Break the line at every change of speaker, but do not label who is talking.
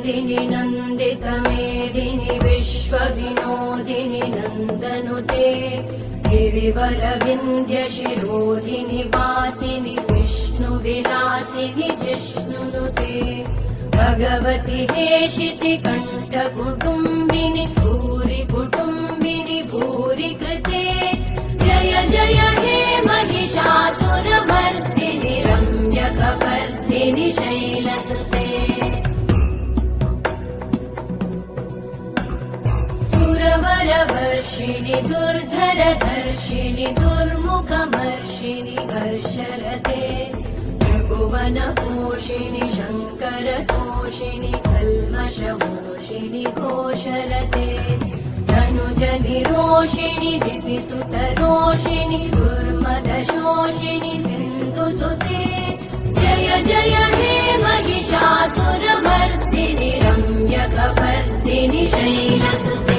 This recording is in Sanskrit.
नन्दिनि नन्दितमेदिनि विश्वविनोदिनि नन्दनुते गिरिवरविन्ध्यशिरोधिनि वासिनि विष्णुविलासिनि जिष्णुनुते भगवति हेशिति कण्ठकुटुम्बिनि भूरि कुटुम्बिनि भूरि कृते जय जय हे महिषासुरमर्दिनि रम्यकपर्दिनि शैलसुते सुरवरवर्षिणि दुर्धरधर्षिणि दुर्मुखमर्षिणि हर्षरते त्रिभुवनपोषिणि शङ्करतोषिणि कल्मषमोषिणि घोषरते धनुजनिरोषिणि दितिसुतरोषिणि दुर्मदशोषिणि सिन्धुसुते जय जय हे महिषासुरमर्दिनि रम्यकपर्दिनि शैलसुते